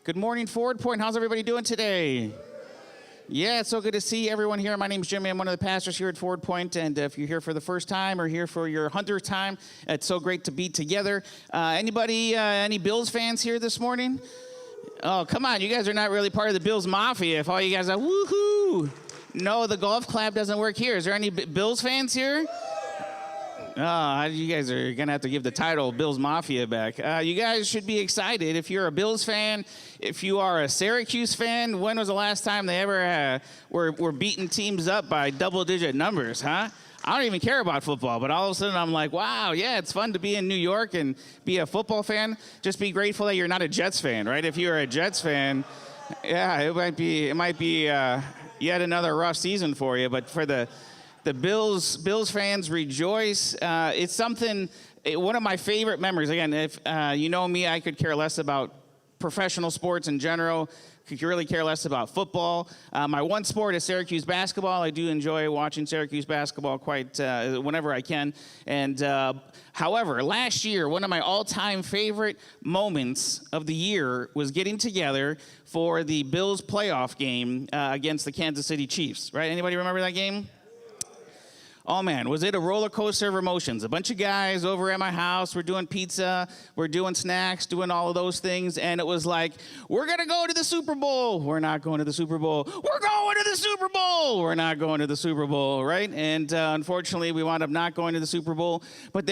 Good morning, Ford Point. How's everybody doing today? Yeah, it's so good to see everyone here. My name's Jimmy. I'm one of the pastors here at Ford Point, and if you're here for the first time or here for your 100th time, it's so great to be together. Any Bills fans here this morning? Oh, come on. You guys are not really part of the Bills Mafia if all you guys are, woohoo! No, the golf clap doesn't work here. Is there any Bills fans here? Oh, you guys are going to have to give the title Bills Mafia back. You guys should be excited. If you're a Bills fan, if you are a Syracuse fan, when was the last time they ever were beating teams up by double-digit numbers, huh? I don't even care about football, but all of a sudden I'm like, wow, yeah, it's fun to be in New York and be a football fan. Just be grateful that you're not a Jets fan, right? If you're a Jets fan, yeah, it might be yet another rough season for you, but for the Bills fans, rejoice. It's something, one of my favorite memories. Again, if you know me, I could care less about professional sports in general. Could really care less about football. My one sport is Syracuse basketball. I do enjoy watching Syracuse basketball quite whenever I can. And however, last year, one of my all-time favorite moments of the year was getting together for the Bills playoff game against the Kansas City Chiefs. Right? Anybody remember that game? Oh, man, was it a roller coaster of emotions? A bunch of guys over at my house, we're doing pizza, we're doing snacks, doing all of those things, and it was like, we're going to go to the Super Bowl. We're not going to the Super Bowl. We're going to the Super Bowl. We're not going to the Super Bowl, right? And unfortunately, we wound up not going to the Super Bowl, but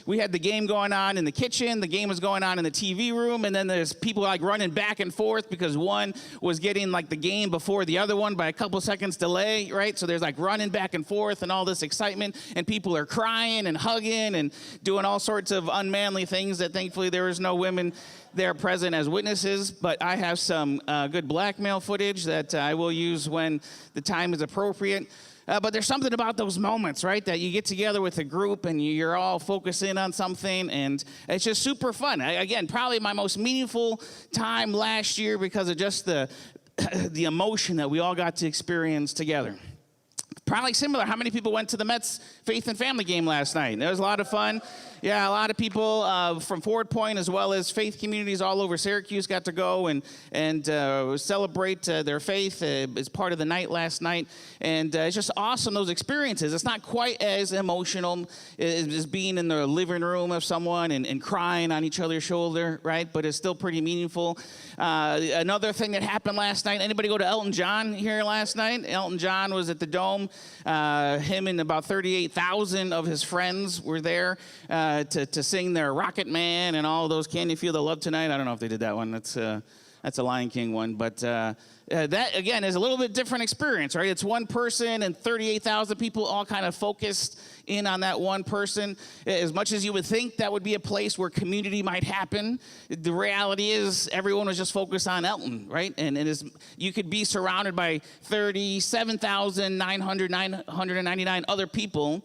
we had the game going on in the kitchen, the game was going on in the TV room, and then there's people like running back and forth because one was getting like the game before the other one by a couple seconds delay, right? So there's like running back and forth and all this excitement, and people are crying and hugging and doing all sorts of unmanly things that thankfully there was no women there present as witnesses, but I have some good blackmail footage that I will use when the time is appropriate. But there's something about those moments, right, that you get together with a group and you're all focusing on something, and it's just super fun. Again, probably my most meaningful time last year because of just the emotion that we all got to experience together. Probably similar. How many people went to the Mets Faith and Family game last night? It was a lot of fun. Yeah, a lot of people from Ford Point as well as faith communities all over Syracuse got to go and celebrate their faith as part of the night last night. And it's just awesome, those experiences. It's not quite as emotional as being in the living room of someone and crying on each other's shoulder, right? But it's still pretty meaningful. Another thing that happened last night, anybody go to Elton John here last night? Elton John was at the Dome. Him and about 38,000 of his friends were there to sing their Rocket Man and all of those Can You Feel the Love Tonight? I don't know if they did that one. That's a Lion King one. But that, again, is a little bit different experience, right? It's one person and 38,000 people all kind of focused in on that one person. As much as you would think that would be a place where community might happen, the reality is everyone was just focused on Elton, right? And you could be surrounded by 37,999 other people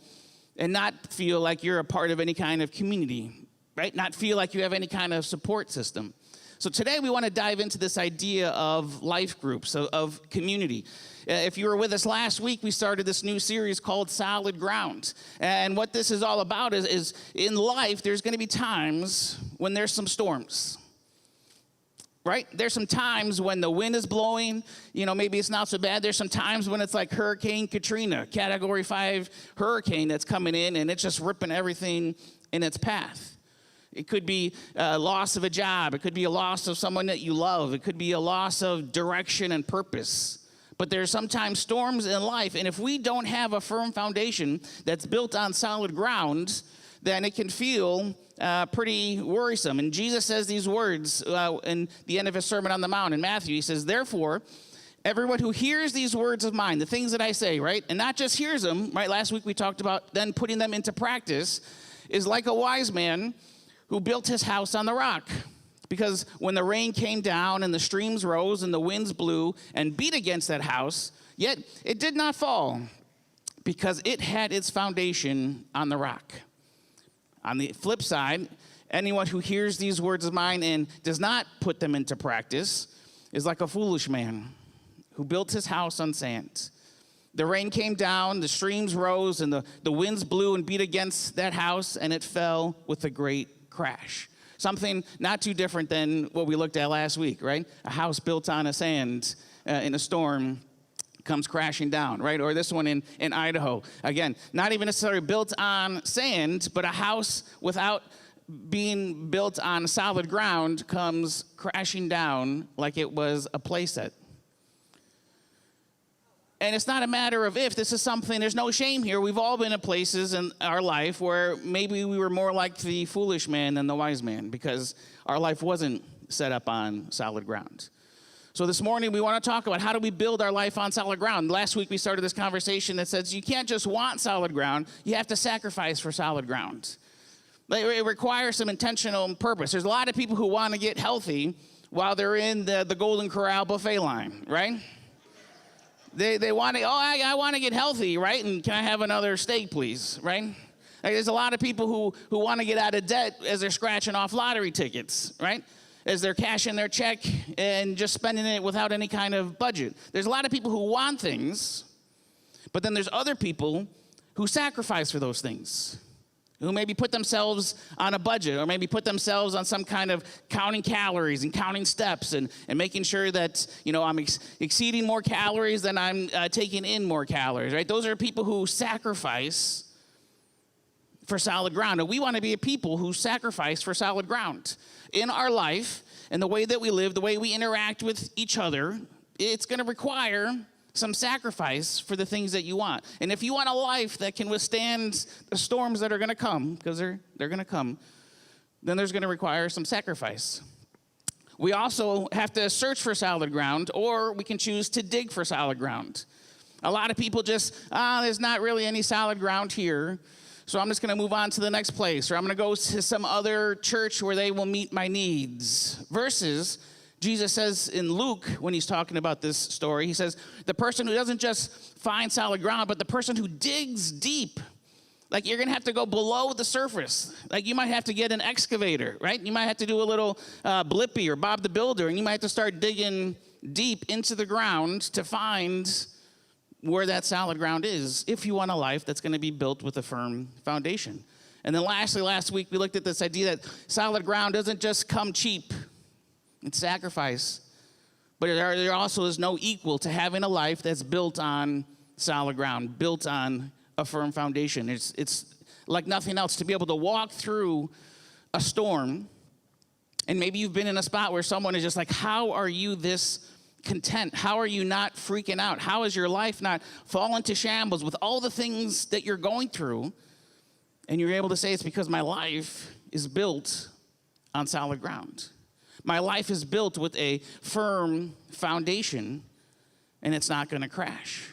and not feel like you're a part of any kind of community, right? Not feel like you have any kind of support system. So today we want to dive into this idea of life groups, of community. If you were with us last week, we started this new series called Solid Ground. And what this is all about is in life, there's going to be times when there's some storms. Right? There's some times when the wind is blowing, maybe it's not so bad. There's some times when it's like Hurricane Katrina, Category 5 hurricane that's coming in and it's just ripping everything in its path. It could be a loss of a job. It could be a loss of someone that you love. It could be a loss of direction and purpose. But there's sometimes storms in life, and if we don't have a firm foundation that's built on solid ground, then it can feel pretty worrisome. And Jesus says these words in the end of his Sermon on the Mount in Matthew. He says, therefore, everyone who hears these words of mine, the things that I say, right, and not just hears them, right, last week we talked about then putting them into practice, is like a wise man who built his house on the rock. Because when the rain came down and the streams rose and the winds blew and beat against that house, yet it did not fall because it had its foundation on the rock. On the flip side, anyone who hears these words of mine and does not put them into practice is like a foolish man who built his house on sand. The rain came down, the streams rose, and the winds blew and beat against that house, and it fell with a great crash. something not too different than what we looked at last week, right? A house built on a sand in a storm comes crashing down, right? Or this one in Idaho. Again, not even necessarily built on sand, but a house without being built on solid ground comes crashing down like it was a playset. And it's not a matter of if. This is something, there's no shame here. We've all been in places in our life where maybe we were more like the foolish man than the wise man because our life wasn't set up on solid ground. So this morning we want to talk about how do we build our life on solid ground. Last week we started this conversation that says you can't just want solid ground, you have to sacrifice for solid ground. It requires some intentional purpose. There's a lot of people who want to get healthy while they're in the Golden Corral buffet line, right? They want to, I want to get healthy, right? And can I have another steak, please, right? Like, there's a lot of people who want to get out of debt as they're scratching off lottery tickets, right? As they're cashing their check and just spending it without any kind of budget. There's a lot of people who want things, but then there's other people who sacrifice for those things, who maybe put themselves on a budget or maybe put themselves on some kind of counting calories and counting steps and making sure that, I'm exceeding more calories than I'm taking in more calories, right? Those are people who sacrifice for solid ground. And we want to be a people who sacrifice for solid ground. In our life and the way that we live, the way we interact with each other, it's going to require some sacrifice for the things that you want. And if you want a life that can withstand the storms that are going to come, because they're going to come, then there's going to require some sacrifice. We also have to search for solid ground, or we can choose to dig for solid ground. A lot of people just, there's not really any solid ground here, so I'm just going to move on to the next place, or I'm going to go to some other church where they will meet my needs. Versus, Jesus says in Luke, when he's talking about this story, he says, the person who doesn't just find solid ground, but the person who digs deep. Like, you're going to have to go below the surface. Like, you might have to get an excavator, right? You might have to do a little Blippi or Bob the Builder, and you might have to start digging deep into the ground to find where that solid ground is, if you want a life that's going to be built with a firm foundation. And then lastly, last week, we looked at this idea that solid ground doesn't just come cheap. It's sacrifice. But there also is no equal to having a life that's built on solid ground, built on a firm foundation. It's like nothing else to be able to walk through a storm, and maybe you've been in a spot where someone is just like, how are you this content? How are you not freaking out? How is your life not falling to shambles with all the things that you're going through? And you're able to say, it's because my life is built on solid ground. My life is built with a firm foundation, and it's not going to crash.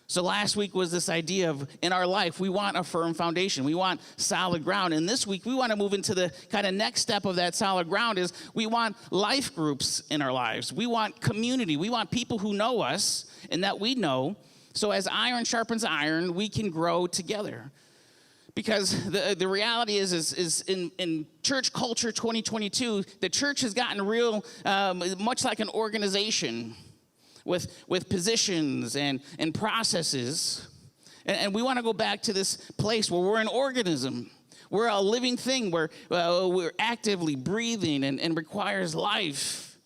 So last week was this idea of, in our life, we want a firm foundation. We want solid ground. And this week, we want to move into the kind of next step of that solid ground is we want life groups in our lives. We want community. We want people who know us and that we know. So as iron sharpens iron, we can grow together. Because the reality is in church culture 2022, the church has gotten real, much like an organization with positions and processes. And we want to go back to this place where we're an organism. We're a living thing where we're actively breathing and requires life.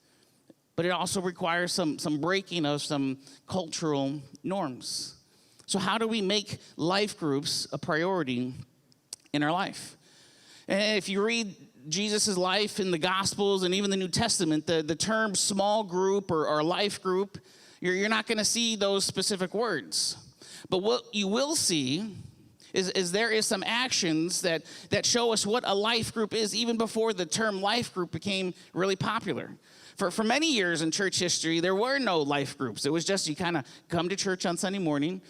But it also requires some breaking of some cultural norms. So how do we make life groups a priority in our life? And if you read Jesus' life in the Gospels and even the New Testament, the term small group or life group, you're not going to see those specific words. But what you will see is there is some actions that show us what a life group is even before the term life group became really popular. For many years in church history, there were no life groups. It was just you kind of come to church on Sunday morning.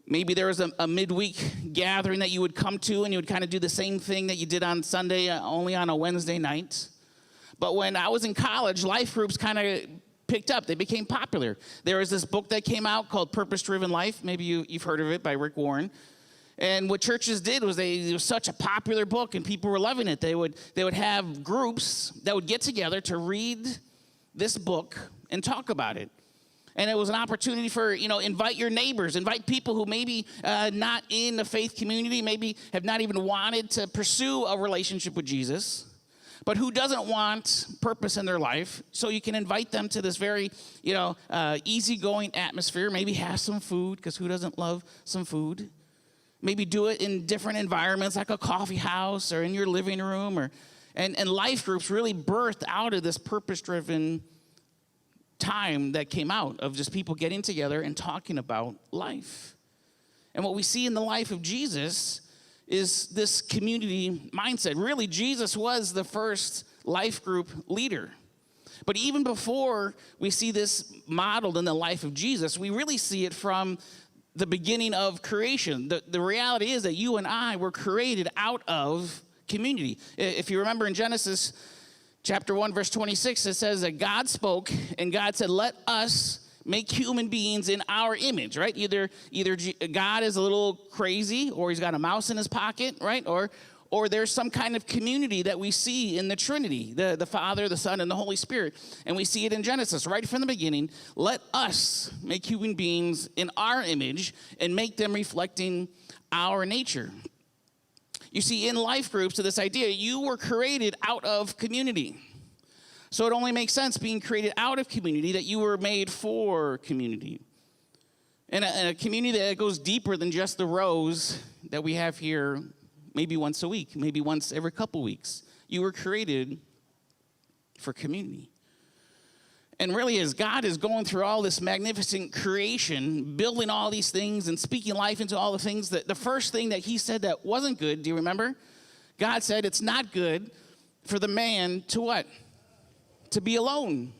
Maybe there was a midweek gathering that you would come to, and you would kind of do the same thing that you did on Sunday, only on a Wednesday night. But when I was in college, life groups kind of picked up. They became popular. There was this book that came out called Purpose Driven Life. Maybe you've heard of it, by Rick Warren. And what churches did was it was such a popular book, and people were loving it. They would have groups that would get together to read this book and talk about it. And it was an opportunity for, invite your neighbors, invite people who maybe not in the faith community, maybe have not even wanted to pursue a relationship with Jesus. but who doesn't want purpose in their life? So you can invite them to this very, easygoing atmosphere. Maybe have some food, because who doesn't love some food? Maybe do it in different environments, like a coffee house or in your living room. And life groups really birthed out of this purpose-driven time that came out of just people getting together and talking about life. And what we see in the life of Jesus is this community mindset. Really, Jesus was the first life group leader. But even before we see this modeled in the life of Jesus, we really see it from the beginning of creation. The reality is that you and I were created out of community. If you remember in Genesis chapter 1, verse 26, it says that God spoke and God said, let us make human beings in our image, right? Either God is a little crazy, or he's got a mouse in his pocket, right? Or there's some kind of community that we see in the Trinity, the Father, the Son, and the Holy Spirit. And we see it in Genesis right from the beginning. Let us make human beings in our image and make them reflecting our nature. You see, in life groups, to this idea, you were created out of community. So it only makes sense, being created out of community, that you were made for community. And a community that goes deeper than just the rows that we have here, maybe once a week, maybe once every couple weeks. You were created for community. And really, as God is going through all this magnificent creation, building all these things and speaking life into all the things, that the first thing that he said that wasn't good, do you remember? God said it's not good for the man to what? To be alone.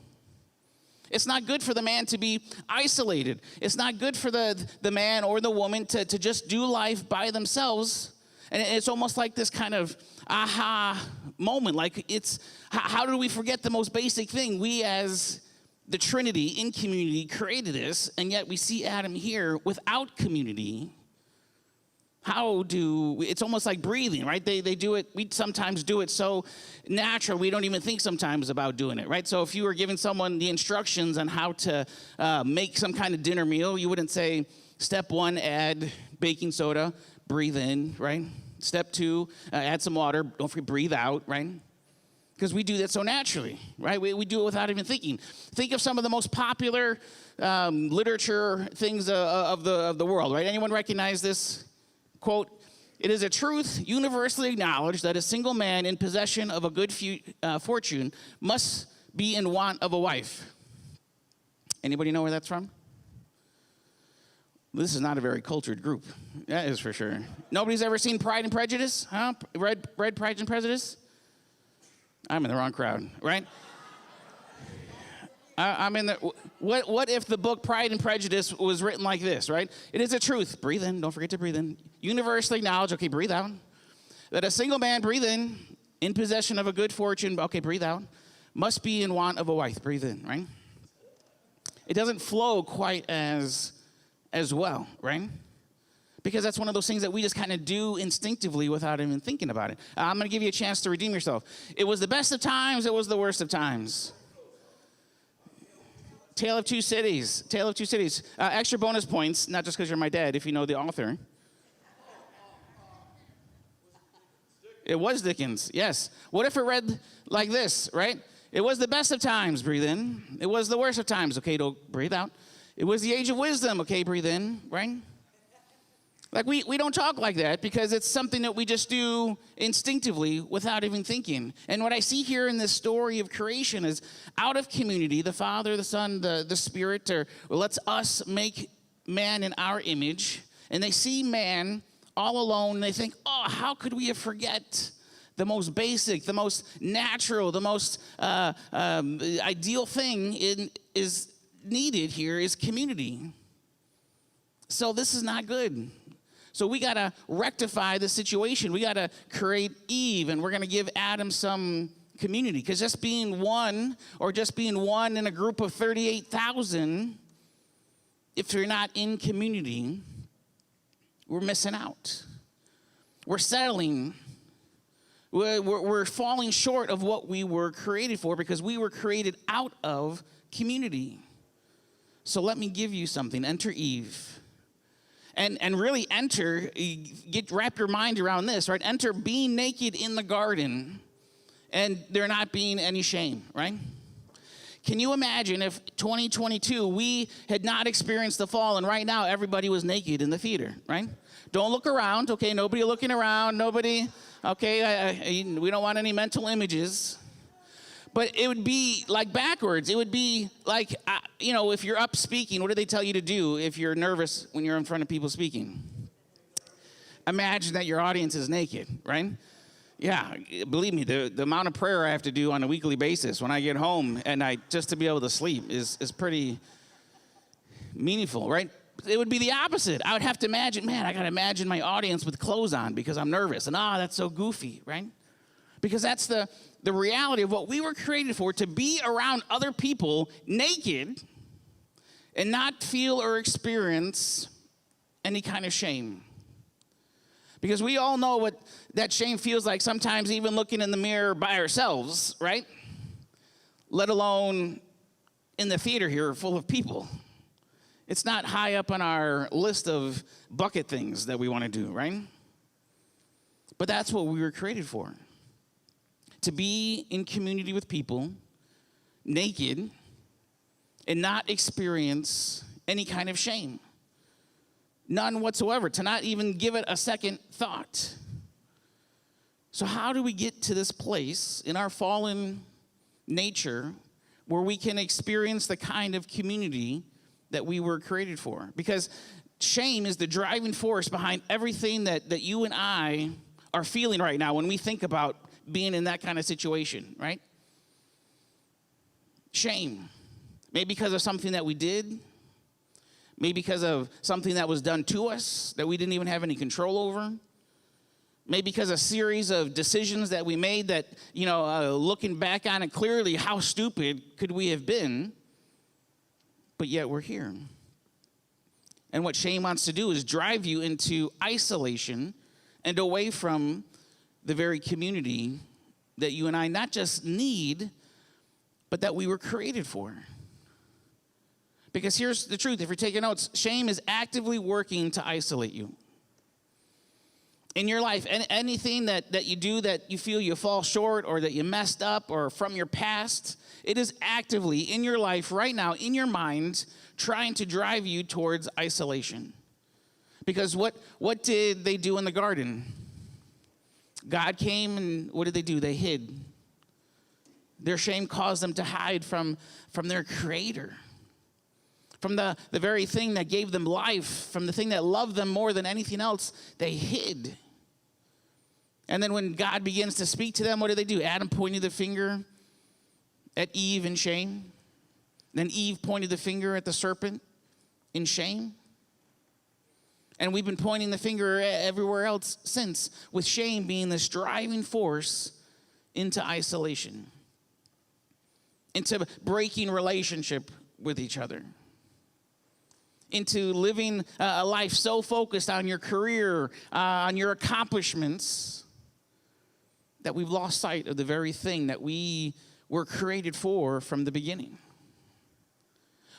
It's not good for the man to be isolated. It's not good for the man or the woman to just do life by themselves. And it's almost like this kind of aha moment. Like, it's, how do we forget the most basic thing? We as the Trinity in community created this, and yet we see Adam here without community. It's almost like breathing, right? They do it, we sometimes do it so natural, we don't even think sometimes about doing it, right? So if you were giving someone the instructions on how to make some kind of dinner meal, you wouldn't say, step 1, add baking soda, breathe in, right? Step 2, add some water, don't forget, breathe out, right? Because we do that so naturally, right? We do it without even thinking. Think of some of the most popular literature things of the world, right? Anyone recognize this? Quote, it is a truth universally acknowledged that a single man in possession of a good fortune must be in want of a wife. Anybody know where that's from? This is not a very cultured group. That is for sure. Nobody's ever seen Pride and Prejudice? Huh? Read Pride and Prejudice? I'm in the wrong crowd, right? I'm in the, what if the book Pride and Prejudice was written like this, right? It is a truth, breathe in, don't forget to breathe in, universally acknowledged, okay, breathe out, that a single man, breathe in possession of a good fortune, okay, breathe out, must be in want of a wife, breathe in, right? It doesn't flow quite as well, right? Because that's one of those things that we just kind of do instinctively without even thinking about it. I'm going to give you a chance to redeem yourself. It was the best of times, it was the worst of times. Tale of Two Cities. Tale of Two Cities. Extra bonus points, not just because you're my dad, if you know the author. It was Dickens, yes. What if it read like this, right? It was the best of times, breathe in. It was the worst of times, okay, breathe out. It was the age of wisdom, okay, breathe in, right? Like, we don't talk like that because it's something that we just do instinctively without even thinking. And what I see here in this story of creation is out of community, the Father, the Son, the Spirit, lets us make man in our image. And they see man all alone, and they think, oh, how could we forget the most basic, the most natural, the most ideal thing is needed here is community. So this is not good. So we got to rectify the situation. We got to create Eve, and we're going to give Adam some community. Because just being one in a group of 38,000, if you're not in community, we're missing out. We're settling. We're falling short of what we were created for because we were created out of community. So let me give you something. Enter Eve. And really wrap your mind around this, right? Enter being naked in the garden and there not being any shame, right? Can you imagine if 2022 we had not experienced the fall and right now everybody was naked in the theater, right? Don't look around, okay? Nobody looking around, nobody, okay? We don't want any mental images. But it would be like backwards. It would be like, if you're up speaking, what do they tell you to do if you're nervous when you're in front of people speaking? Imagine that your audience is naked, right? Yeah, believe me, the amount of prayer I have to do on a weekly basis when I get home and just to be able to sleep is pretty meaningful, right? It would be the opposite. I would have to imagine, I got to imagine my audience with clothes on because I'm nervous. And that's so goofy, right? Because that's the reality of what we were created for, to be around other people naked and not feel or experience any kind of shame. Because we all know what that shame feels like sometimes, even looking in the mirror by ourselves, right? Let alone in the theater here full of people. It's not high up on our list of bucket things that we want to do, right? But that's what we were created for. To be in community with people, naked, and not experience any kind of shame. None whatsoever, to not even give it a second thought. So how do we get to this place in our fallen nature where we can experience the kind of community that we were created for? Because shame is the driving force behind everything that you and I are feeling right now when we think about being in that kind of situation, right? Shame. Maybe because of something that we did. Maybe because of something that was done to us that we didn't even have any control over. Maybe because of a series of decisions that we made that, looking back on it clearly, how stupid could we have been? But yet we're here. And what shame wants to do is drive you into isolation and away from the very community that you and I not just need, but that we were created for. Because here's the truth, if you're taking notes, shame is actively working to isolate you. In your life, anything that you do that you feel you fall short or that you messed up or from your past, it is actively in your life right now, in your mind, trying to drive you towards isolation. Because what did they do in the garden? God came and what did they do? They hid. Their shame caused them to hide from their Creator. From the very thing that gave them life, from the thing that loved them more than anything else, they hid. And then when God begins to speak to them, what do? Adam pointed the finger at Eve in shame. Then Eve pointed the finger at the serpent in shame. And we've been pointing the finger everywhere else since, with shame being this driving force into isolation, into breaking relationship with each other, into living a life so focused on your career, on your accomplishments, that we've lost sight of the very thing that we were created for from the beginning.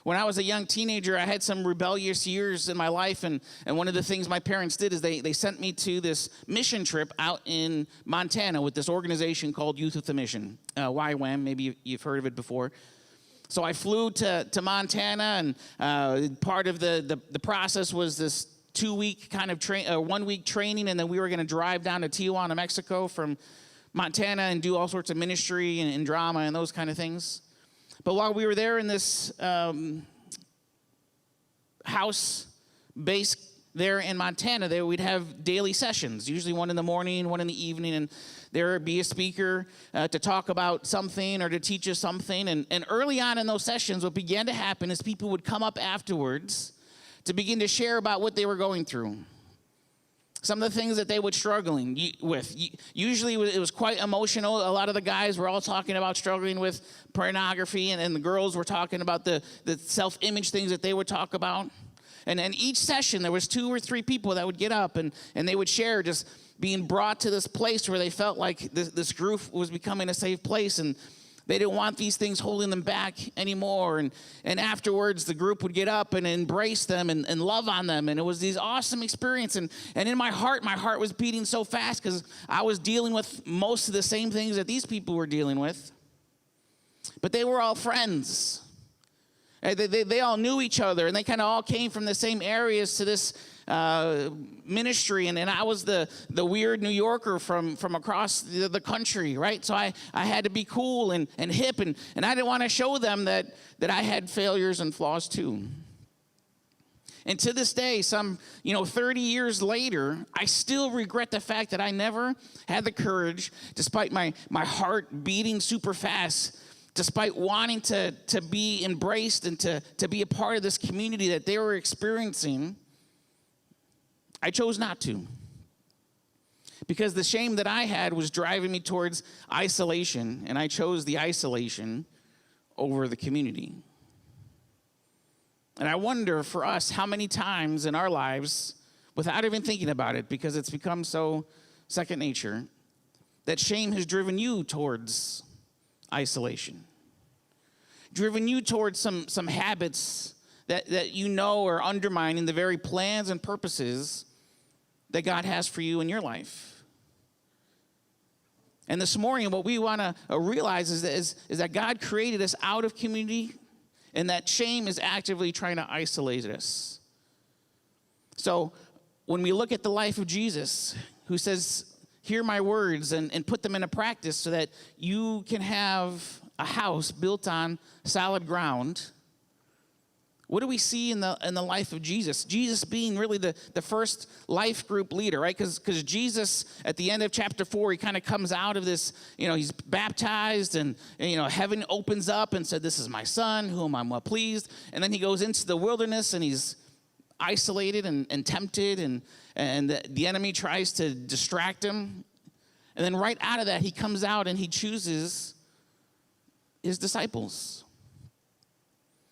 When I was a young teenager, I had some rebellious years in my life, and one of the things my parents did is they sent me to this mission trip out in Montana with this organization called Youth with a Mission, YWAM, maybe you've heard of it before. So I flew to Montana, and part of the process was this 2-week kind of 1-week training, and then we were going to drive down to Tijuana, Mexico from Montana and do all sorts of ministry and drama and those kind of things. But while we were there in this house base there in Montana, we'd have daily sessions, usually one in the morning, one in the evening, and there would be a speaker to talk about something or to teach us something. And early on in those sessions, what began to happen is people would come up afterwards to begin to share about what they were going through. Some of the things that they were struggling with. Usually it was quite emotional. A lot of the guys were all talking about struggling with pornography, and the girls were talking about the self-image things that they would talk about. And in each session, there was 2 or 3 people that would get up, and they would share just being brought to this place where they felt like this group was becoming a safe place. And They didn't want these things holding them back anymore. And afterwards, the group would get up and embrace them and love on them. And it was these awesome experiences. And in my heart was beating so fast because I was dealing with most of the same things that these people were dealing with. But they were all friends. They all knew each other, and they kind of all came from the same areas to this ministry, and I was the weird New Yorker from across the country, right? So I had to be cool and hip, and I didn't want to show them that I had failures and flaws too. And to this day, some 30 years later, I still regret the fact that I never had the courage, despite my heart beating super fast, despite wanting to be embraced and to be a part of this community that they were experiencing. I chose not to, because the shame that I had was driving me towards isolation, and I chose the isolation over the community. And I wonder for us how many times in our lives, without even thinking about it, because it's become so second nature, that shame has driven you towards isolation, driven you towards some habits that are undermining the very plans and purposes that God has for you in your life. And this morning, what we want to realize is that God created us out of community, and that shame is actively trying to isolate us. So when we look at the life of Jesus, who says, hear my words and put them into practice so that you can have a house built on solid ground, what do we see in the life of Jesus? Jesus being really the first life group leader, right? Because Jesus, at the end of chapter 4, he kind of comes out of this, he's baptized and heaven opens up and said, this is my son, whom I'm well pleased. And then he goes into the wilderness and he's isolated and tempted and the enemy tries to distract him. And then right out of that, he comes out and he chooses his disciples.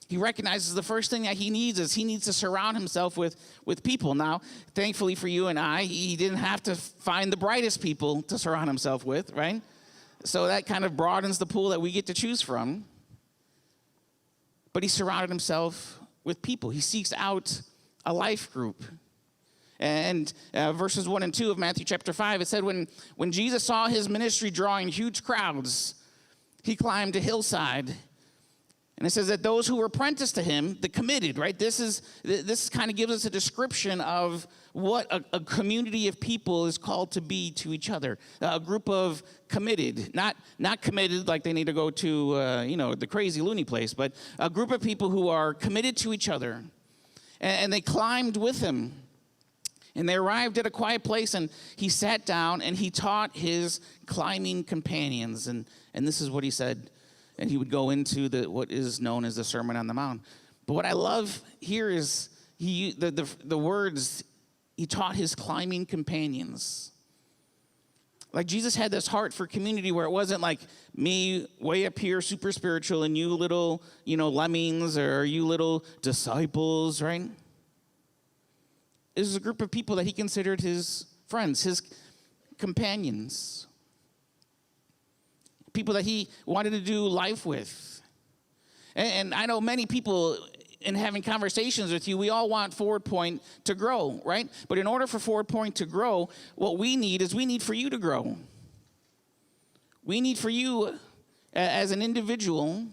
He recognizes the first thing that he needs to surround himself with people. Now, thankfully for you and I, he didn't have to find the brightest people to surround himself with, right? So that kind of broadens the pool that we get to choose from. But he surrounded himself with people. He seeks out a life group. And verses 1 and 2 of Matthew chapter 5, it said, when Jesus saw his ministry drawing huge crowds, he climbed a hillside. And it says that those who were apprenticed to him, the committed, right? This kind of gives us a description of what a community of people is called to be to each other. A group of committed, not committed like they need to go to, the crazy loony place, but a group of people who are committed to each other. And they climbed with him. And they arrived at a quiet place, and he sat down, and he taught his climbing companions. And this is what he said. And he would go into what is known as the Sermon on the Mount. But what I love here is the words, he taught his climbing companions. Like Jesus had this heart for community where it wasn't like me way up here, super spiritual, and you little, lemmings or you little disciples, right? It was a group of people that he considered his friends, his companions. People that he wanted to do life with. And I know many people, in having conversations with you, we all want Forward Point to grow, right? But in order for Forward Point to grow, what we need for you to grow. We need for you as an individual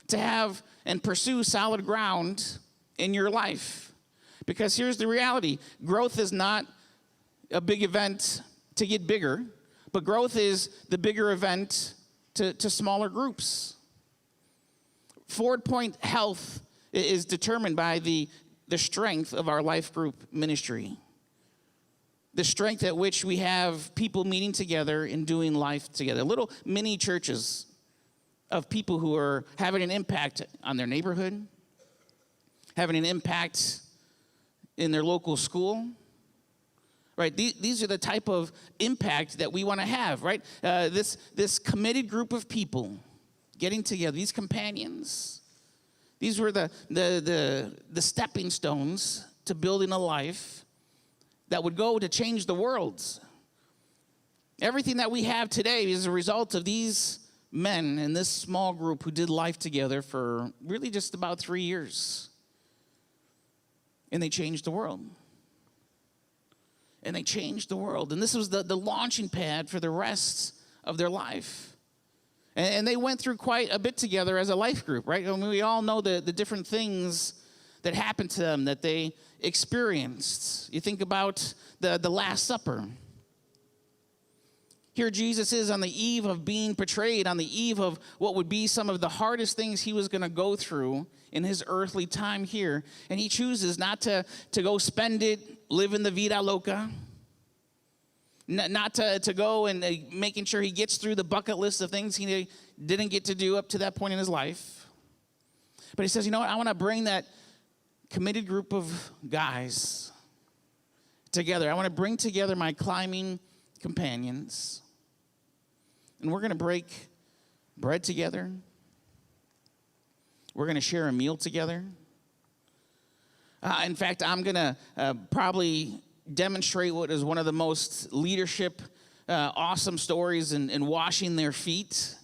to have and pursue solid ground in your life. Because here's the reality. Growth is not a big event to get bigger, but growth is the bigger event to smaller groups. Forward Point health is determined by the strength of our life group ministry. The strength at which we have people meeting together and doing life together. Little mini churches of people who are having an impact on their neighborhood, having an impact in their local school. Right, these are the type of impact that we want to have, right? This committed group of people getting together, these companions, these were the stepping stones to building a life that would go to change the world. Everything that we have today is a result of these men in this small group who did life together for really just about 3 years. And they changed the world. And they changed the world. And this was the launching pad for the rest of their life. And they went through quite a bit together as a life group, right? I mean, we all know the different things that happened to them, that they experienced. You think about the Last Supper. Here Jesus is on the eve of being betrayed, on the eve of what would be some of the hardest things he was going to go through in his earthly time here. And he chooses not to go spend it, live in the vida loca, not to go and making sure he gets through the bucket list of things he didn't get to do up to that point in his life. But he says, you know what, I want to bring that committed group of guys together. I want to bring together my climbing companions. And we're going to break bread together. We're going to share a meal together. In fact, I'm going to probably demonstrate what is one of the most leadership awesome stories in washing their feet.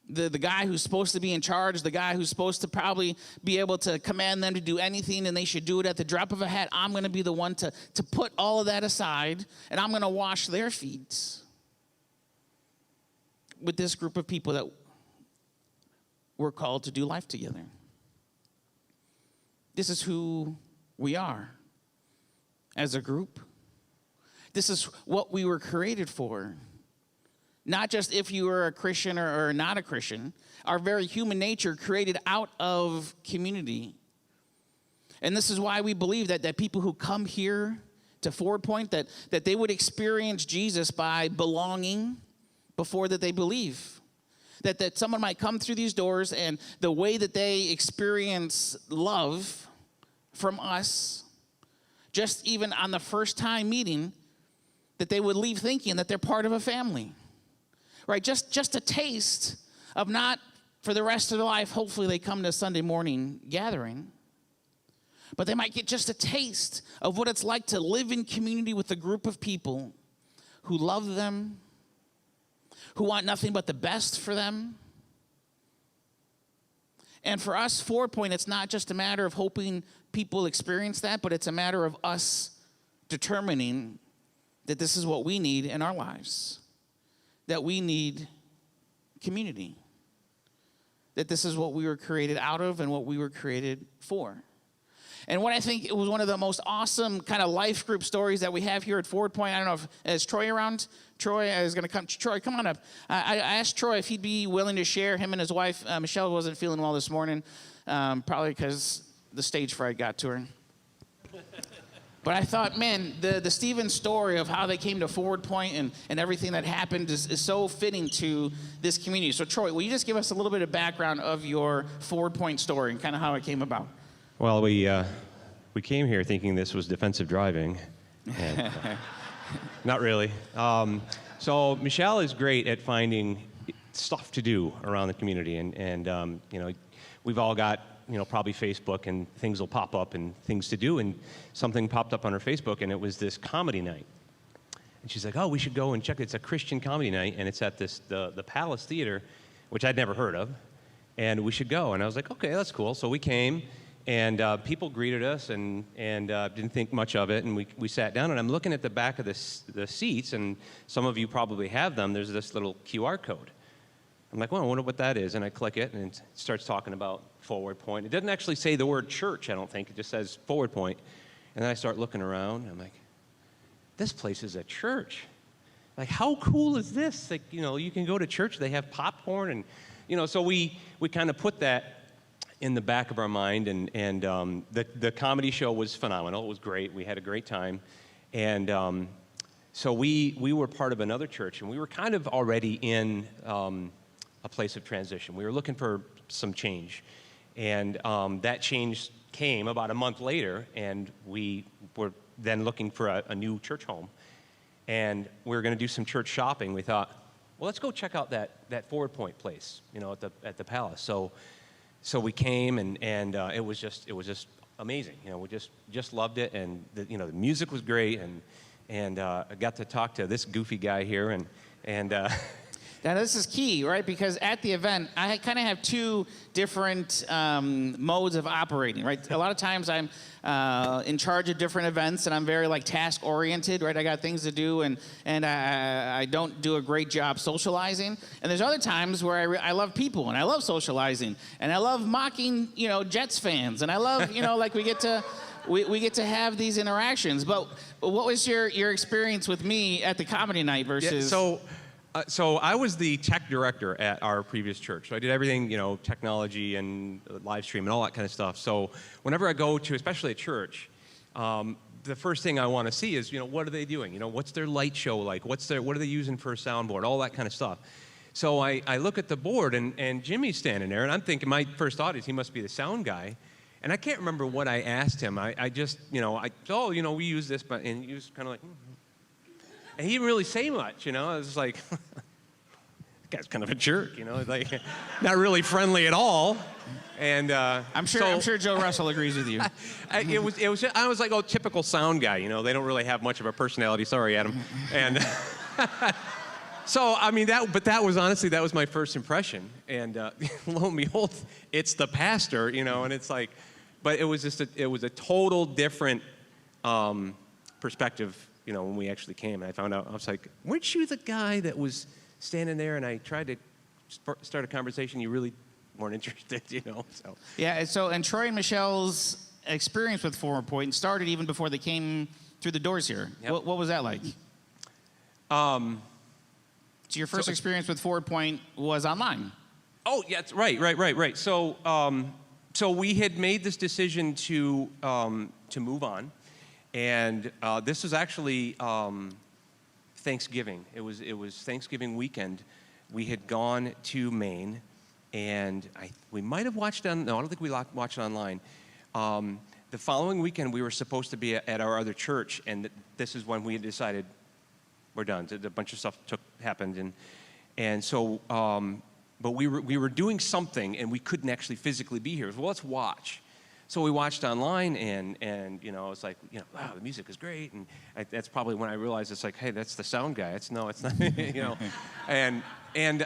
The guy who's supposed to be in charge, the guy who's supposed to probably be able to command them to do anything and they should do it at the drop of a hat, I'm going to be the one to put all of that aside, and I'm going to wash their feet with this group of people that we're called to do life together. This is who we are as a group. This is what we were created for. Not just if you were a Christian or not a Christian. Our very human nature created out of community. And this is why we believe that people who come here to Forward Point, that they would experience Jesus by belonging before that they believe. That someone might come through these doors and the way that they experience love from us, just even on the first time meeting, that they would leave thinking that they're part of a family. Right, just a taste of not for the rest of their life. Hopefully they come to Sunday morning gathering. But they might get just a taste of what it's like to live in community with a group of people who love them, who want nothing but the best for them. And for us, Forward Point, it's not just a matter of hoping people experience that, but it's a matter of us determining that this is what we need in our lives. That we need community. That this is what we were created out of and what we were created for. And what I think it was one of the most awesome kind of life group stories that we have here at Forward Point. I don't know if, is Troy around? Troy is going to come. Troy, come on up. I asked Troy if he'd be willing to share. Him and his wife, Michelle, wasn't feeling well this morning, probably because the stage fright got to her. But I thought, man, the Stephen story of how they came to Forward Point and everything that happened is so fitting to this community. So, Troy, will you just give us a little bit of background of your Forward Point story and kind of how it came about? Well, we came here thinking this was defensive driving. And, not really. So Michelle is great at finding stuff to do around the community. And you know, we've all got, you know, probably Facebook, and things will pop up and things to do, and something popped up on her Facebook, and it was this comedy night. And she's like, oh, we should go and check it. It's a Christian comedy night, and it's at the Palace Theater, which I'd never heard of, and we should go. And I was like, okay, that's cool. So we came, and people greeted us, and didn't think much of it, and we sat down, and I'm looking at the back of the seats, and some of you probably have them. There's this little QR code. I'm like, well, I wonder what that is, and I click it, and it starts talking about Forward Point. It doesn't actually say the word church, I don't think. It just says Forward Point. And then I start looking around, and I'm like, this place is a church. Like, how cool is this? Like, you know, you can go to church, they have popcorn, and, you know, so we kind of put that in the back of our mind, and the comedy show was phenomenal. It was great. We had a great time. And so we were part of another church, and we were kind of already in a place of transition. We were looking for some change. And that change came about a month later, and we were then looking for a new church home. And we were going to do some church shopping. We thought, well, let's go check out that Forward Point place, you know, at the Palace. So we came, and it was just amazing. You know, we just loved it, and the music was great, and I got to talk to this goofy guy here, and Now, this is key, right? Because at the event, I kind of have two different modes of operating, right? A lot of times I'm in charge of different events, and I'm very like task-oriented, right? I got things to do, and I don't do a great job socializing. And there's other times where I love people, and I love socializing, and I love mocking, Jets fans, and I love, like we get to have these interactions. But what was your experience with me at the comedy night versus? Yeah, so I was the tech director at our previous church. So I did everything, technology and live stream and all that kind of stuff. So whenever I go to, especially a church, the first thing I want to see is, what are they doing? What's their light show like? What are they using for a soundboard? All that kind of stuff. So I look at the board, and Jimmy's standing there, and I'm thinking, my first thought is he must be the sound guy. And I can't remember what I asked him. I just, we use this, and he was kind of like, And he didn't really say much, I was like, that guy's kind of a jerk, like not really friendly at all. And I'm sure Joe Russell agrees with you. I was like, typical sound guy, they don't really have much of a personality. Sorry, Adam. And so that was my first impression. And lo and behold, it's the pastor, and it's like, but it was a total different perspective. When we actually came, and I found out, I was like, weren't you the guy that was standing there, and I tried to start a conversation, you really weren't interested, so. Yeah, and Troy and Michelle's experience with Forward Point started even before they came through the doors here. Yep. What was that like? So your first experience with Forward Point was online? Oh, yeah, right. So we had made this decision to move on. And this was actually Thanksgiving. It was Thanksgiving weekend. We had gone to Maine, and we might have watched on. No, I don't think we watched it online. The following weekend, we were supposed to be at our other church, and this is when we decided we're done. A bunch of stuff happened, and so. But we were doing something, and we couldn't actually physically be here. Well, let's watch. So we watched online, and it's like, wow, the music is great, and that's probably when I realized it's like, hey, that's the sound guy. It's not, and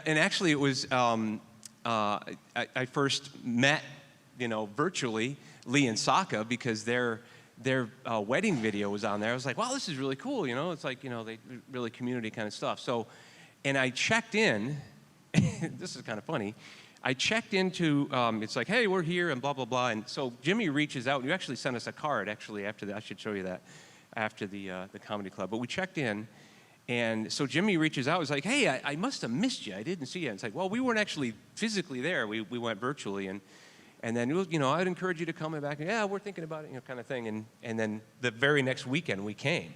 actually it was I first met virtually Lee and Saka because their wedding video was on there. I was like, wow, this is really cool. It's like they really community kind of stuff. So, and I checked in. This is kind of funny. I checked into, it's like, hey, we're here, and blah, blah, blah. And so Jimmy reaches out, and you actually sent us a card, actually, after that. I should show you that, after the comedy club. But we checked in, and so Jimmy reaches out. He's like, hey, I must have missed you. I didn't see you. And it's like, well, we weren't actually physically there. We went virtually. And then, I'd encourage you to come back. And, yeah, we're thinking about it, kind of thing. And then the very next weekend, we came.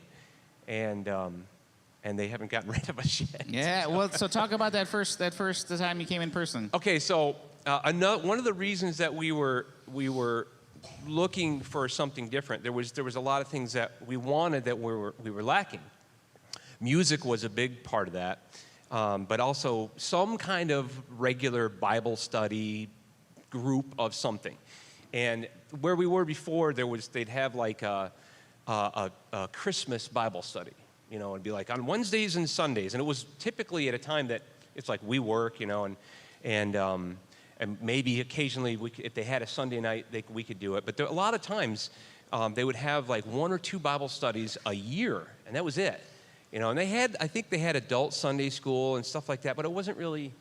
And they haven't gotten rid of us yet. Yeah, well, so talk about that first time you came in person. Okay, so one of the reasons that we were looking for something different, there was a lot of things that we wanted that we were lacking. Music was a big part of that, but also some kind of regular Bible study group of something. And where we were before, they'd have like a Christmas Bible study. It'd be like on Wednesdays and Sundays, and it was typically at a time that it's like we work, and maybe occasionally if they had a Sunday night, we could do it. But a lot of times they would have like one or two Bible studies a year, and that was it. And I think they had adult Sunday school and stuff like that, but it wasn't really.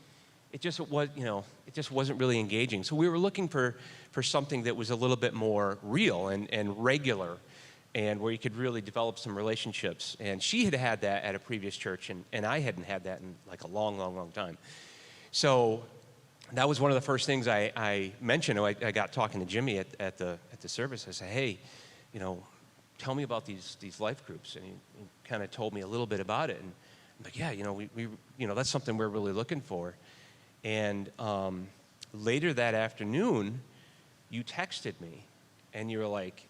It just wasn't really engaging. So we were looking for something that was a little bit more real and regular, and where you could really develop some relationships. And she had that at a previous church, and I hadn't had that in like a long, long, long time. So that was one of the first things I mentioned. I got talking to Jimmy at the service. I said, hey, tell me about these life groups. And he kind of told me a little bit about it. And I'm like, yeah, we that's something we're really looking for. And later that afternoon, you texted me, and you were like,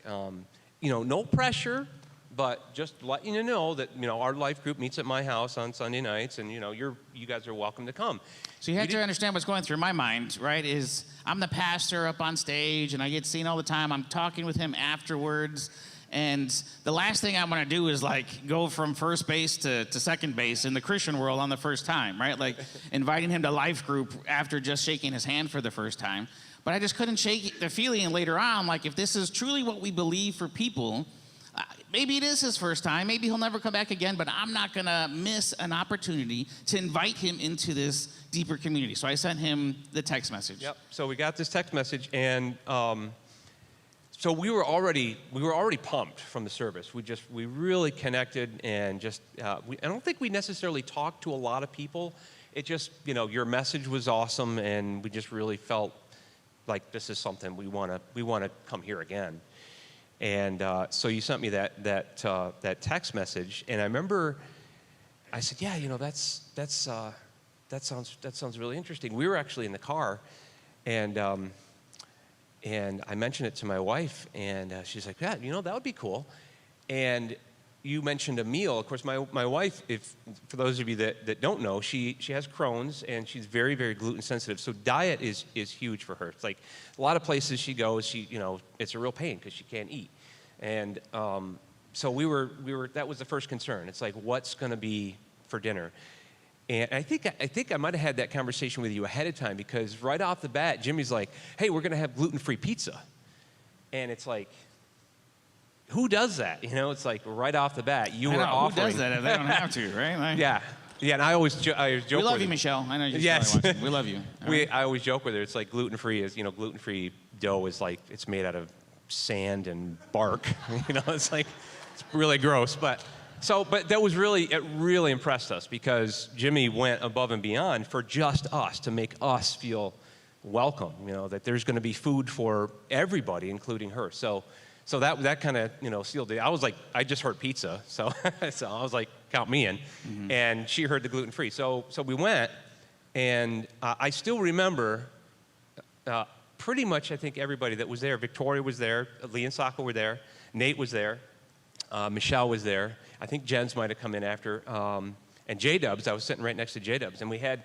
no pressure, but just letting you know that, our life group meets at my house on Sunday nights, and, you guys are welcome to come. So you have to understand what's going through my mind, right, is I'm the pastor up on stage, and I get seen all the time. I'm talking with him afterwards, And the last thing I'm gonna do is like go from first base to second base in the Christian world on the first time, right? Like inviting him to life group after just shaking his hand for the first time. But I just couldn't shake the feeling later on, like if this is truly what we believe for people, maybe it is his first time, maybe he'll never come back again, but I'm not gonna miss an opportunity to invite him into this deeper community. So I sent him the text message. Yep. So we got this text message, and so we were already pumped from the service. We really connected, and just I don't think we necessarily talked to a lot of people. It just, your message was awesome, and we just really felt like this is something we want to come here again. And so you sent me that text message, and I remember I said, yeah, that sounds really interesting. We were actually in the car, and I mentioned it to my wife, and she's like, yeah, that would be cool. And you mentioned a meal. Of course, my wife, for those of you that don't know, she has Crohn's, and she's very, very gluten sensitive. So diet is huge for her. It's like a lot of places she goes, it's a real pain because she can't eat. And so we were that was the first concern. It's like, what's going to be for dinner? And I think I might have had that conversation with you ahead of time, because right off the bat, Jimmy's like, hey, we're going to have gluten-free pizza. And it's like, who does that? It's like right off the bat, you were offering. Who does that if they don't have to, right? Like, yeah, and I always joke we love with you, her. Michelle. I know you're Yes. watching. We love you. I always joke with her. It's like gluten-free gluten-free dough is like, it's made out of sand and bark. It's like, it's really gross. But that was it really impressed us, because Jimmy went above and beyond for just us, to make us feel welcome, that there's going to be food for everybody, including her. So that kind of, sealed it. I was like, I just heard pizza, so I was like, count me in. Mm-hmm. And she heard the gluten-free. So we went, and I still remember pretty much, I think, everybody that was there. Victoria was there, Lee and Saka were there, Nate was there, Michelle was there. I think Jens might have come in after, and J-Dubs. I was sitting right next to J-Dubs, and we had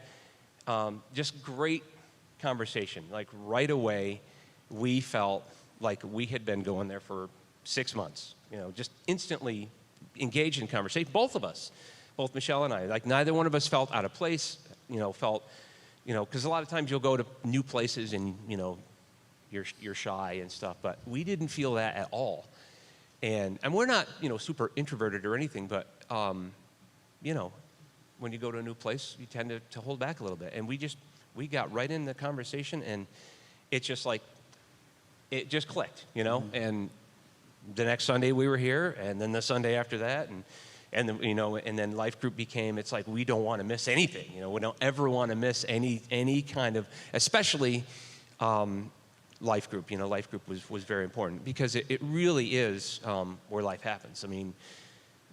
just great conversation. Like right away, we felt like we had been going there for 6 months, just instantly engaged in conversation. Both of us, both Michelle and I, like neither one of us felt out of place, because a lot of times you'll go to new places and, you're shy and stuff, but we didn't feel that at all. And we're not, super introverted or anything, but, when you go to a new place, you tend to hold back a little bit. And we got right in the conversation, and it's just like, it just clicked, Mm-hmm. And the next Sunday we were here, and then the Sunday after that, and then life group became, it's like, we don't want to miss anything. We don't ever want to miss any kind of, especially life group. Life group was very important, because it really is where life happens. I mean,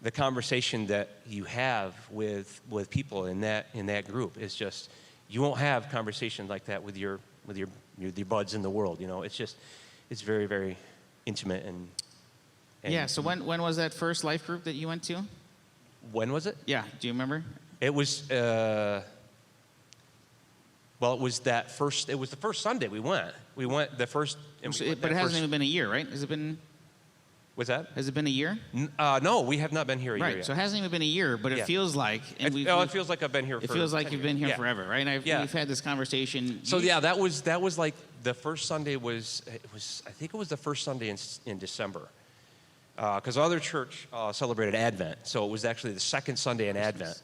the conversation that you have with people in that group is just, you won't have conversation like that with your buds in the world. It's very, very intimate and yeah. So when was that first life group that you went to? When was it? Yeah. Do you remember? It was it was the first Sunday we went. We went the first. But it hasn't even been a year, right? Has it been? What's that? Has it been a year? No, we have not been here a year yet. Right, so it hasn't even been a year, but it feels like. And it feels like I've been here. It feels like you've been here yeah. forever, right? And we've had this conversation. So yeah, that was like the first Sunday was I think it was the first Sunday in December, because other church celebrated Advent, so it was actually the second Sunday in Advent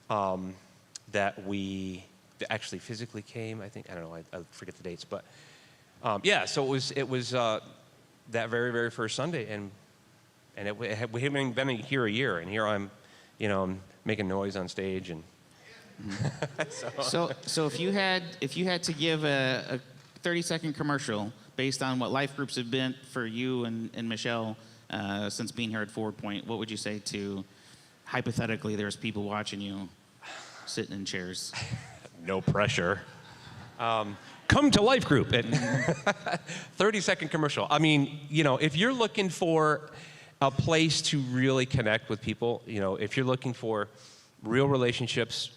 that we actually physically came. I think, I don't know, I forget the dates, but yeah. So it was that very, very first Sunday, and we haven't been here a year, and here I'm making noise on stage, and so if you had to give a 30-second commercial based on what life groups have been for you and Michelle since being here at Forward Point, what would you say to, hypothetically, there's people watching you sitting in chairs? No pressure. Come to Life Group. 30-second commercial. I mean, if you're looking for a place to really connect with people, if you're looking for real relationships,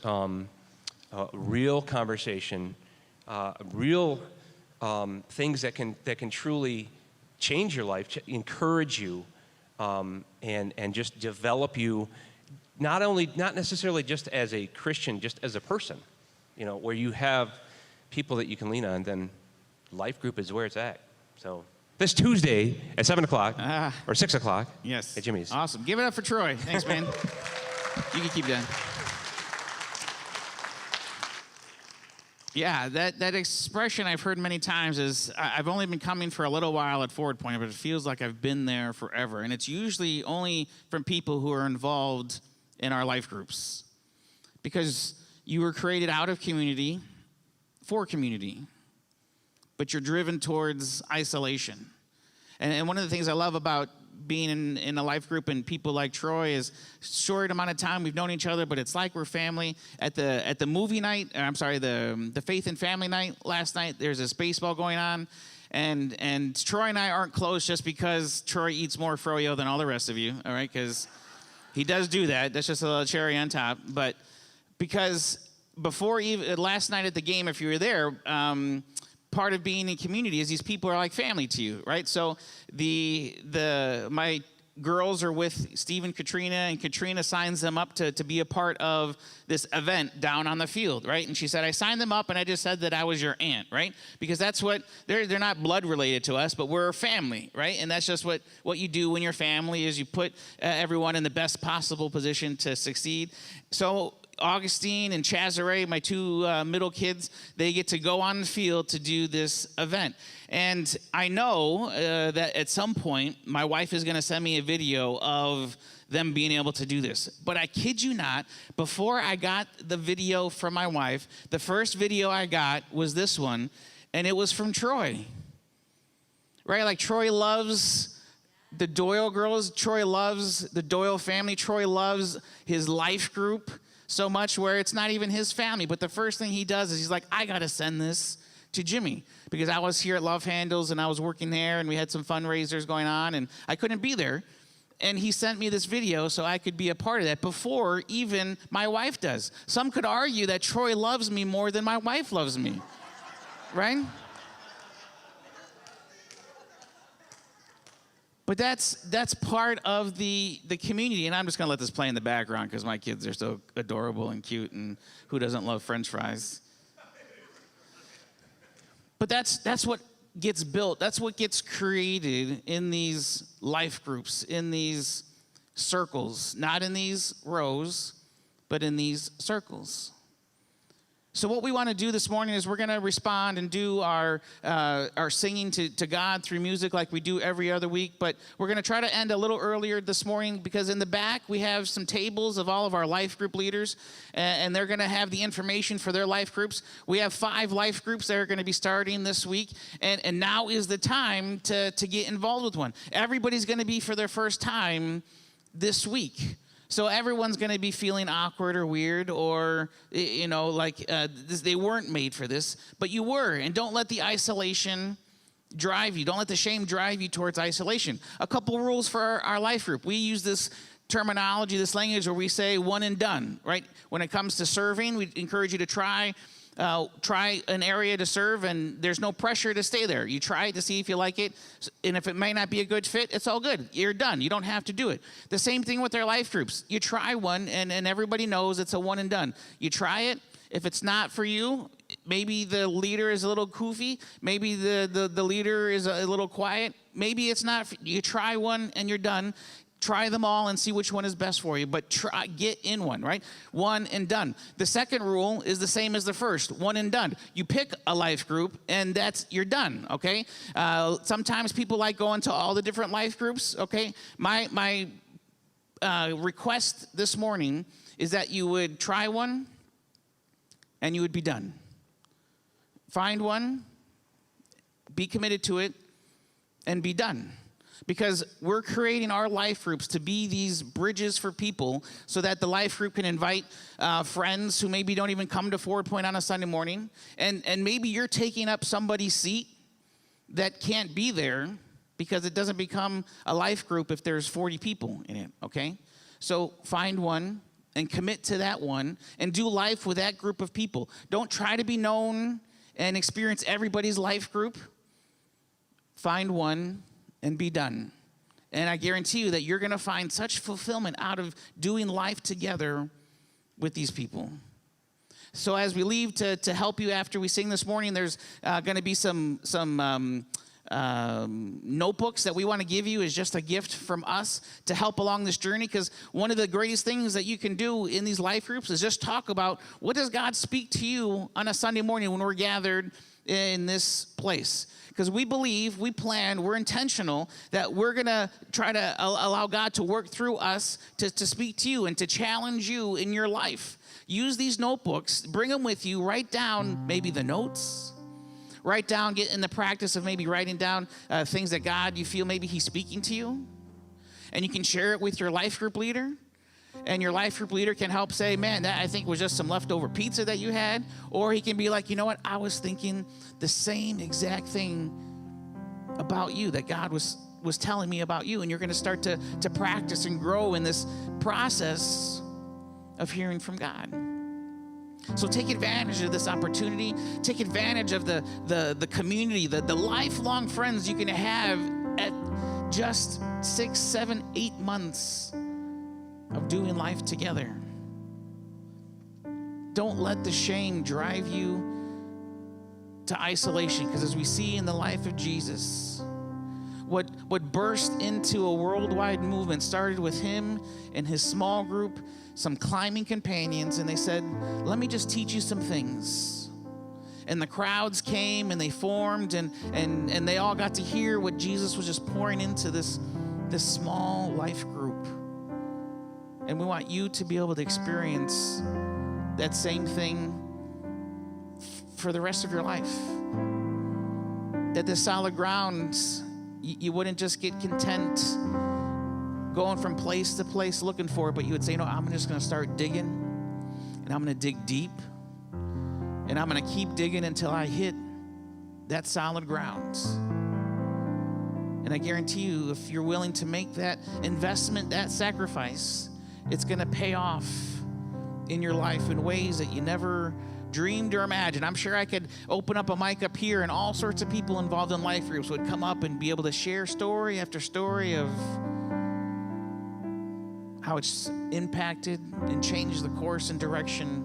real conversation, real things that can truly change your life, encourage you, and just develop you, not necessarily just as a Christian, just as a person, where you have people that you can lean on. Then life group is where it's at. So this Tuesday at 7 o'clock or 6 o'clock yes. at Jimmy's. Awesome. Give it up for Troy. Thanks, man. You can keep going. Yeah, that expression I've heard many times is, I've only been coming for a little while at Forward Point, but it feels like I've been there forever. And it's usually only from people who are involved in our life groups. Because you were created out of community, for community, but you're driven towards isolation. And one of the things I love about being in a life group and people like Troy is, short amount of time we've known each other, but it's like we're family. At the movie night, the Faith and Family night last night, there's this baseball going on, and Troy and I aren't close just because Troy eats more froyo than all the rest of you, all right? Because he does do that. That's just a little cherry on top. But because before even last night at the game, if you were there, part of being in community is these people are like family to you, right? So my girls are with Steve and Katrina signs them up to be a part of this event down on the field, right? And she said, I signed them up and I just said that I was your aunt, right? Because that's what, they're not blood related to us, but we're family, right? And that's just what you do when you're family is you put everyone in the best possible position to succeed. So Augustine and Chazare, my two middle kids, they get to go on the field to do this event. And I know that at some point, my wife is going to send me a video of them being able to do this. But I kid you not, before I got the video from my wife, the first video I got was this one, and it was from Troy. Right? Like Troy loves the Doyle girls. Troy loves the Doyle family. Troy loves his life group so much where it's not even his family. But the first thing he does is he's like, I got to send this to Jimmy because I was here at Love Handles and I was working there and we had some fundraisers going on and I couldn't be there. And he sent me this video so I could be a part of that before even my wife does. Some could argue that Troy loves me more than my wife loves me, right? But that's part of the community, and I'm just gonna let this play in the background because my kids are so adorable and cute, and who doesn't love French fries? But that's what gets built. That's what gets created in these life groups, in these circles, not in these rows, but in these circles. So what we want to do this morning is we're going to respond and do our singing to God through music like we do every other week. But we're going to try to end a little earlier this morning because in the back we have some tables of all of our life group leaders, and they're going to have the information for their life groups. We have 5 life groups that are going to be starting this week, and now is the time to get involved with one. Everybody's going to be for their first time this week. So everyone's going to be feeling awkward or weird or, they weren't made for this, but you were. And don't let the isolation drive you. Don't let the shame drive you towards isolation. A couple rules for our life group. We use this terminology, this language where we say one and done, right? When it comes to serving, we encourage you to try an area to serve, and there's no pressure to stay there. You try it to see if you like it, and if it may not be a good fit, it's all good. You're done. You don't have to do it. The same thing with their life groups. You try one, and everybody knows it's a one and done. You try it. If it's not for you, maybe the leader is a little goofy. Maybe the leader is a little quiet. Maybe it's not. You try one, and you're done. Try them all and see which one is best for you, but get in one, right? One and done. The second rule is the same as the first, one and done. You pick a life group, and you're done, okay? Sometimes people like going to all the different life groups, okay? My request this morning is that you would try one, and you would be done. Find one, be committed to it, and be done. Because we're creating our life groups to be these bridges for people so that the life group can invite friends who maybe don't even come to Forward Point on a Sunday morning. And maybe you're taking up somebody's seat that can't be there because it doesn't become a life group if there's 40 people in it, okay? So find one and commit to that one and do life with that group of people. Don't try to be known and experience everybody's life group. Find one and be done And I guarantee you that you're going to find such fulfillment out of doing life together with these people. So as we leave to help you after we sing this morning, there's going to be some notebooks that we want to give you as just a gift from us to help along this journey, because one of the greatest things that you can do in these life groups is just talk about what does God speak to you on a Sunday morning when we're gathered in this place. Because we believe, we plan, we're intentional that we're going to try to allow God to work through us to speak to you and to challenge you in your life. Use these notebooks, bring them with you, write down maybe the notes. Write down, get in the practice of maybe writing down things that God, you feel maybe he's speaking to you. And you can share it with your life group leader. And your life group leader can help say, man, that I think was just some leftover pizza that you had. Or he can be like, you know what, I was thinking the same exact thing about you that God was telling me about you. And you're going to start to practice and grow in this process of hearing from God. So take advantage of this opportunity. Take advantage of the community, the lifelong friends you can have at just 6, 7, 8 months of doing life together. Don't let the shame drive you to isolation, because as we see in the life of Jesus, what burst into a worldwide movement started with him and his small group, some climbing companions, and they said, let me just teach you some things. And the crowds came and they formed and they all got to hear what Jesus was just pouring into this small life group. And we want you to be able to experience that same thing for the rest of your life. That this solid ground, you wouldn't just get content going from place to place looking for it, but you would say, you know, I'm just going to start digging, and I'm going to dig deep, and I'm going to keep digging until I hit that solid ground. And I guarantee you, if you're willing to make that investment, that sacrifice, it's going to pay off in your life in ways that you never dreamed or imagined. I'm sure I could open up a mic up here and all sorts of people involved in life groups would come up and be able to share story after story of how it's impacted and changed the course and direction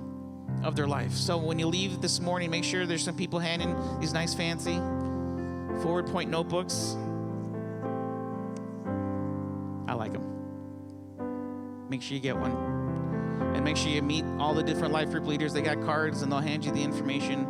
of their life. So when you leave this morning, make sure there's some people handing these nice fancy Forward Point notebooks. I like them. Make sure you get one. And make sure you meet all the different life group leaders. They got cards and they'll hand you the information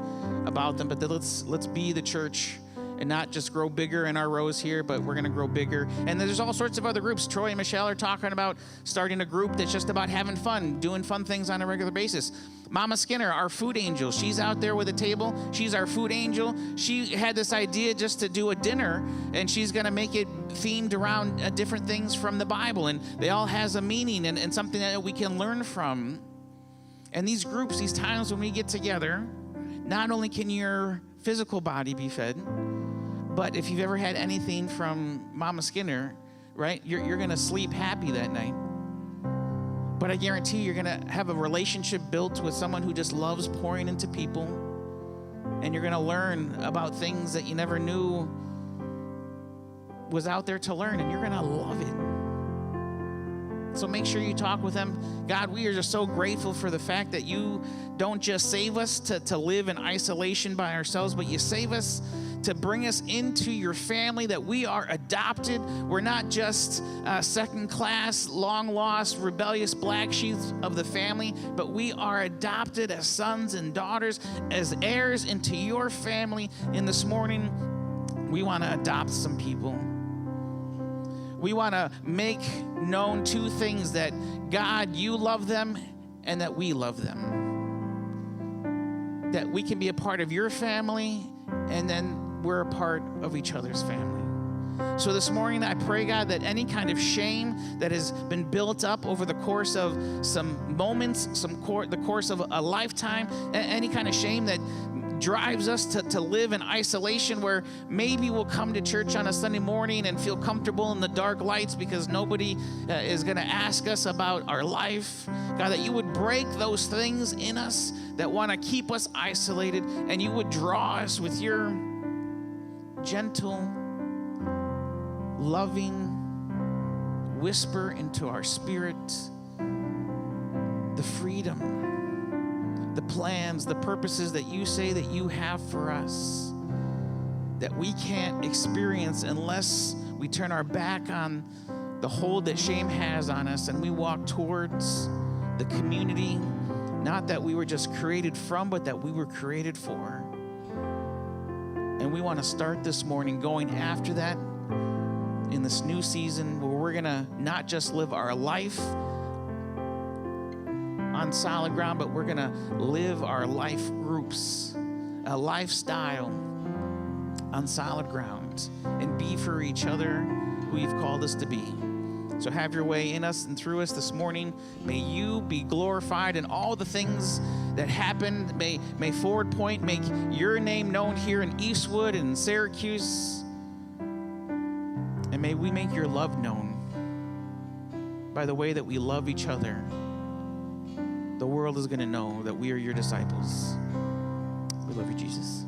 about them. But let's be the church and not just grow bigger in our rows here, but we're going to grow bigger. And there's all sorts of other groups. Troy and Michelle are talking about starting a group that's just about having fun, doing fun things on a regular basis. Mama Skinner, our food angel, she's out there with a table. She's our food angel. She had this idea just to do a dinner, and she's going to make it themed around different things from the Bible. And they all has a meaning and something that we can learn from. And these groups, these times when we get together, not only can your physical body be fed, but if you've ever had anything from Mama Skinner, right, you're going to sleep happy that night. But I guarantee you're going to have a relationship built with someone who just loves pouring into people. And you're going to learn about things that you never knew was out there to learn. And you're going to love it. So make sure you talk with them. God, we are just so grateful for the fact that you don't just save us to live in isolation by ourselves, but you save us to bring us into your family, that we are adopted. We're not just second class, long lost, rebellious black sheep of the family, but we are adopted as sons and daughters, as heirs into your family. And this morning, we want to adopt some people. We want to make known two things: that God, you love them, and that we love them. That we can be a part of your family, and then we're a part of each other's family. So this morning, I pray, God, that any kind of shame that has been built up over the course of some moments, the course of a lifetime, any kind of shame that drives us to live in isolation, where maybe we'll come to church on a Sunday morning and feel comfortable in the dark lights because nobody is going to ask us about our life. God, that you would break those things in us that want to keep us isolated, and you would draw us with your gentle, loving whisper into our spirit the freedom, the plans, the purposes that you say that you have for us, that we can't experience unless we turn our back on the hold that shame has on us and we walk towards the community, not that we were just created from, but that we were created for. And we want to start this morning going after that in this new season where we're going to not just live our life on solid ground, but we're going to live our life groups, a lifestyle on solid ground, and be for each other who you've called us to be. So have your way in us and through us this morning. May you be glorified in all the things that happened. May Forward Point make your name known here in Eastwood and Syracuse. And may we make your love known by the way that we love each other. The world is going to know that we are your disciples. We love you, Jesus.